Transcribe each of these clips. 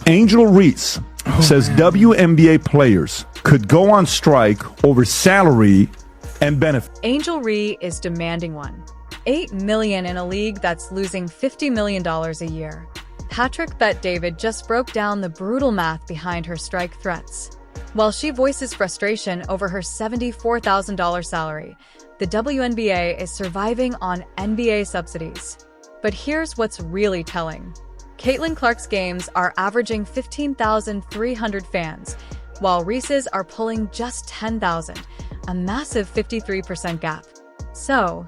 Angel Reese says WNBA players could go on strike over salary and benefit. Angel Reese is demanding one. $8 million in a league that's losing $50 million a year. Patrick Bet-David just broke down the brutal math behind her strike threats. While she voices frustration over her $74,000 salary, the WNBA is surviving on NBA subsidies. But here's what's really telling. Caitlin Clark's games are averaging 15,300 fans, while Reese's are pulling just 10,000, a massive 53% gap. So,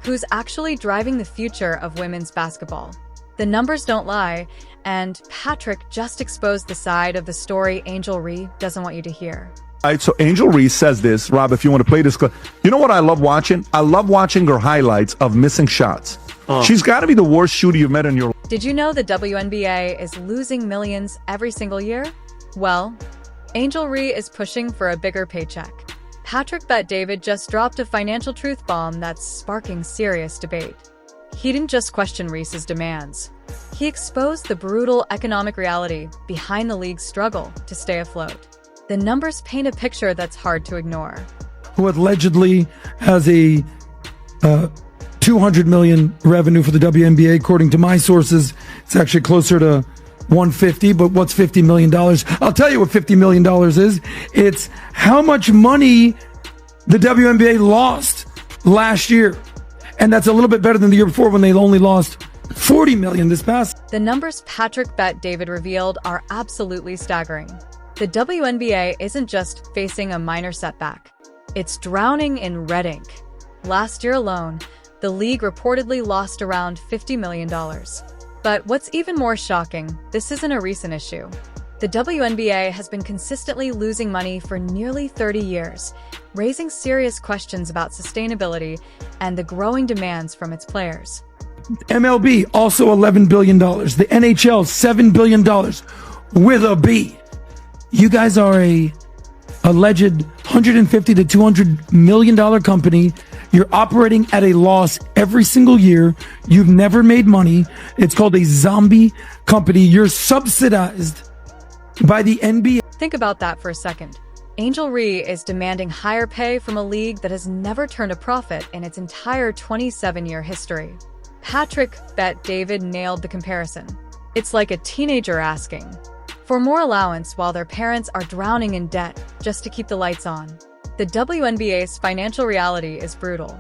who's actually driving the future of women's basketball? The numbers don't lie, and Patrick just exposed the side of the story Angel Reese doesn't want you to hear. All right, so Angel Reese says this. Rob, if you want to play this clip. You know what I love watching? I love watching her highlights of missing shots. She's got to be the worst shooter you've met in your life. Did you know the WNBA is losing millions every single year? Well, Angel Reese is pushing for a bigger paycheck. Patrick Bet-David just dropped a financial truth bomb that's sparking serious debate. He didn't just question Reese's demands. He exposed the brutal economic reality behind the league's struggle to stay afloat. The numbers paint a picture that's hard to ignore. Who allegedly has a $200 million revenue for the WNBA. According to my sources, it's actually closer to 150, but what's $50 million? I'll tell you what $50 million is. It's how much money the WNBA lost last year. And that's a little bit better than the year before when they only lost $40 million this past. The numbers Patrick Bet-David revealed are absolutely staggering. The WNBA isn't just facing a minor setback. It's drowning in red ink. Last year alone, the league reportedly lost around $50 million. But what's even more shocking, this isn't a recent issue. The WNBA has been consistently losing money for nearly 30 years, raising serious questions about sustainability and the growing demands from its players. MLB, also $11 billion. The NHL, $7 billion with a B. You guys are a alleged $150 to $200 million company. You're operating at a loss every single year. You've never made money. It's called a zombie company. You're subsidized by the NBA. Think about that for a second. Angel Reese is demanding higher pay from a league that has never turned a profit in its entire 27-year history. Patrick Bet-David nailed the comparison. It's like a teenager asking for more allowance while their parents are drowning in debt just to keep the lights on. The WNBA's financial reality is brutal,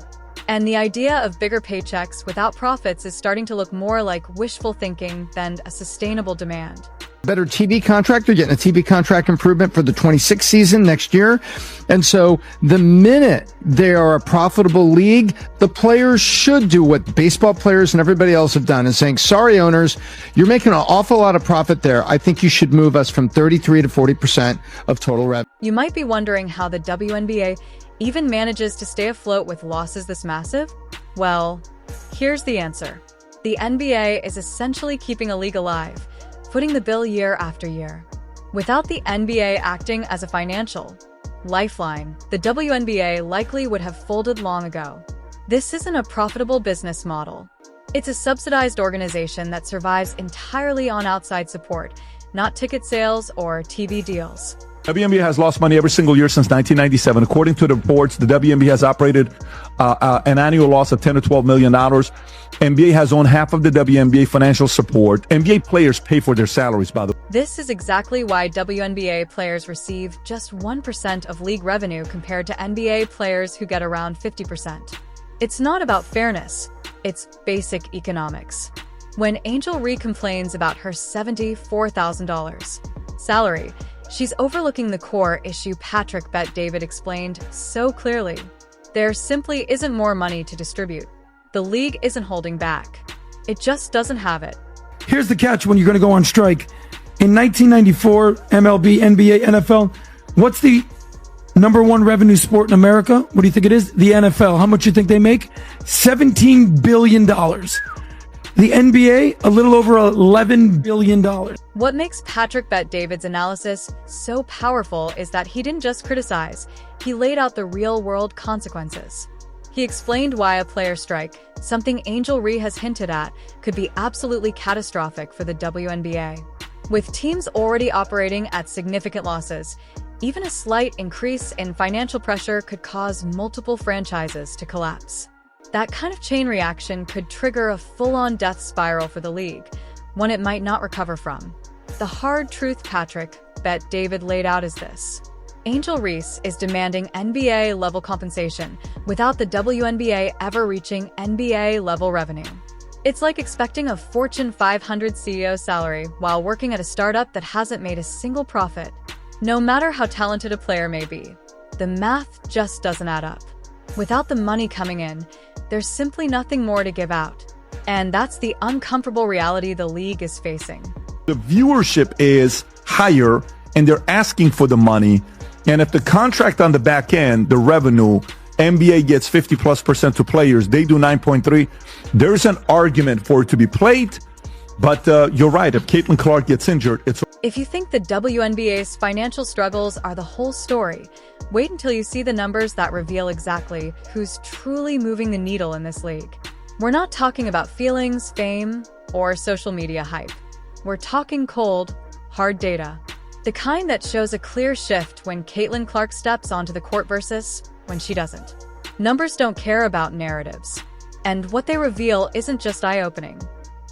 and the idea of bigger paychecks without profits is starting to look more like wishful thinking than a sustainable demand. Better TV contract. They're getting a TV contract improvement for the 26th season next year. And so the minute they are a profitable league, the players should do what baseball players and everybody else have done, is saying, sorry, owners, you're making an awful lot of profit there. I think you should move us from 33 to 40% of total revenue. You might be wondering how the WNBA even manages to stay afloat with losses this massive? Well, here's the answer. The NBA is essentially keeping a league alive, footing the bill year after year. Without the NBA acting as a financial lifeline, the WNBA likely would have folded long ago. This isn't a profitable business model. It's a subsidized organization that survives entirely on outside support, not ticket sales or TV deals. WNBA has lost money every single year since 1997. According to the reports, the WNBA has operated an annual loss of $10 to $12 million. NBA has owned half of the WNBA financial support. NBA players pay for their salaries, by the way. This is exactly why WNBA players receive just 1% of league revenue compared to NBA players who get around 50%. It's not about fairness. It's basic economics. When Angel Reese complains about her $74,000 salary, she's overlooking the core issue Patrick Bet-David explained so clearly. There simply isn't more money to distribute. The league isn't holding back. It just doesn't have it. Here's the catch when you're going to go on strike. In 1994, MLB, NBA, NFL, what's the number one revenue sport in America? What do you think it is? The NFL. How much do you think they make? $17 billion. The NBA, a little over $11 billion. What makes Patrick Bet-David's analysis so powerful is that he didn't just criticize, he laid out the real-world consequences. He explained why a player strike, something Angel Reese has hinted at, could be absolutely catastrophic for the WNBA. With teams already operating at significant losses, even a slight increase in financial pressure could cause multiple franchises to collapse. That kind of chain reaction could trigger a full-on death spiral for the league, one it might not recover from. The hard truth Patrick Bet David laid out is this. Angel Reese is demanding NBA-level compensation without the WNBA ever reaching NBA-level revenue. It's like expecting a Fortune 500 CEO salary while working at a startup that hasn't made a single profit. No matter how talented a player may be, the math just doesn't add up. Without the money coming in, there's simply nothing more to give out. And that's the uncomfortable reality the league is facing. The viewership is higher and they're asking for the money. And if the contract on the back end, the revenue, NBA gets 50+% to players, they do 9.3. There's an argument for it to be played. But you're right. If Caitlin Clark gets injured, it's... If you think the WNBA's financial struggles are the whole story, wait until you see the numbers that reveal exactly who's truly moving the needle in this league. We're not talking about feelings, fame, or social media hype. We're talking cold, hard data. The kind that shows a clear shift when Caitlin Clark steps onto the court versus when she doesn't. Numbers don't care about narratives. And what they reveal isn't just eye-opening.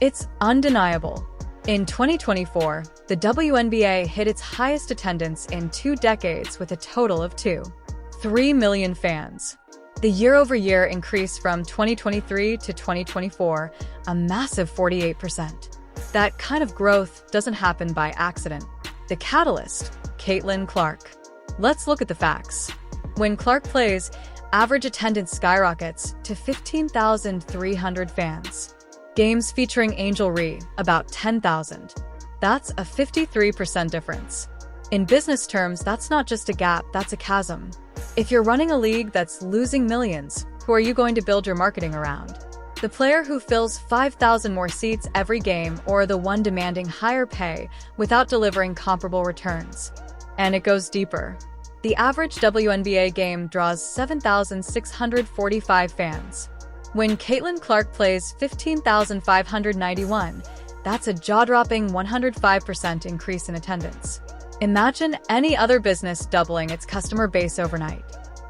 It's undeniable. In 2024, the WNBA hit its highest attendance in 2 decades with a total of 3 million fans. The year-over-year increase from 2023 to 2024, a massive 48%. That kind of growth doesn't happen by accident. The catalyst, Caitlin Clark. Let's look at the facts. When Clark plays, average attendance skyrockets to 15,300 fans. Games featuring Angel Reese, about 10,000. That's a 53% difference. In business terms, that's not just a gap, that's a chasm. If you're running a league that's losing millions, who are you going to build your marketing around? The player who fills 5,000 more seats every game, or the one demanding higher pay without delivering comparable returns? And it goes deeper. The average WNBA game draws 7,645 fans. When Caitlin Clark plays 15,591, that's a jaw-dropping 105% increase in attendance. Imagine any other business doubling its customer base overnight.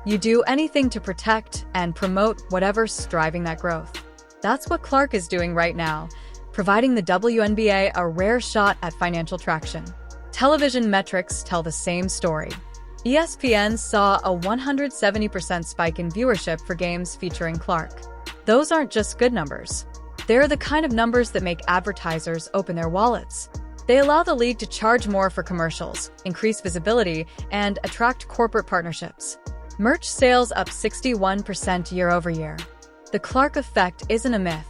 You do anything to protect and promote whatever's driving that growth. That's what Clark is doing right now, providing the WNBA a rare shot at financial traction. Television metrics tell the same story. ESPN saw a 170% spike in viewership for games featuring Clark. Those aren't just good numbers. They're the kind of numbers that make advertisers open their wallets. They allow the league to charge more for commercials, increase visibility, and attract corporate partnerships. Merch sales up 61% year over year. The Clark effect isn't a myth.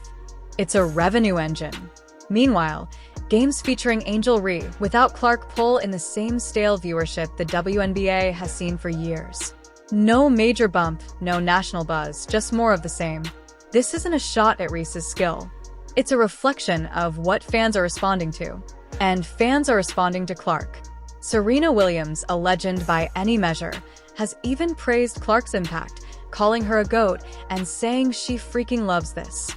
It's a revenue engine. Meanwhile, games featuring Angel Reese without Clark pull in the same stale viewership the WNBA has seen for years. No major bump, no national buzz, just more of the same. This isn't a shot at Reese's skill. It's a reflection of what fans are responding to. And fans are responding to Clark. Serena Williams, a legend by any measure, has even praised Clark's impact, calling her a GOAT and saying she freaking loves this.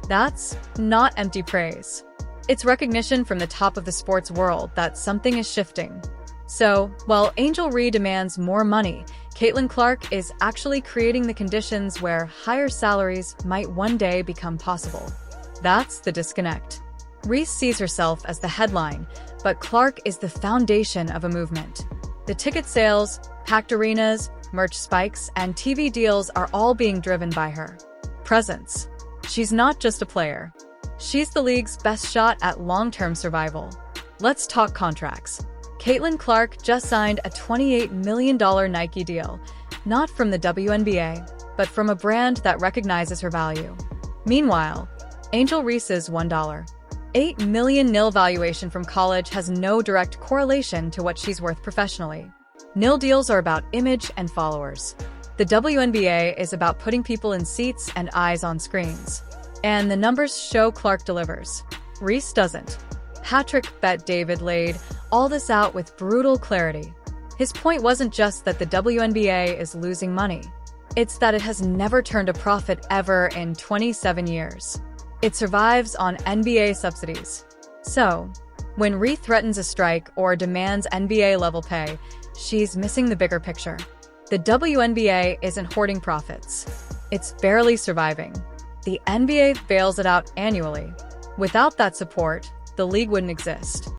That's not empty praise. It's recognition from the top of the sports world that something is shifting. So, while Angel Reese demands more money, Caitlin Clark is actually creating the conditions where higher salaries might one day become possible. That's the disconnect. Reese sees herself as the headline, but Clark is the foundation of a movement. The ticket sales, packed arenas, merch spikes, and TV deals are all being driven by her presence. She's not just a player. She's the league's best shot at long-term survival. Let's talk contracts. Caitlin Clark just signed a $28 million Nike deal, not from the WNBA, but from a brand that recognizes her value. Meanwhile, Angel Reese's $1.8 million nil valuation from college has no direct correlation to what she's worth professionally. Nil deals are about image and followers. The WNBA is about putting people in seats and eyes on screens. And the numbers show Clark delivers. Reese doesn't. Patrick Bet David laid all this out with brutal clarity. His point wasn't just that the WNBA is losing money. It's that it has never turned a profit ever in 27 years. It survives on NBA subsidies. So, When Reese threatens a strike or demands NBA-level pay, she's missing the bigger picture. The WNBA isn't hoarding profits. It's barely surviving. The NBA bails it out annually. Without that support, the league wouldn't exist.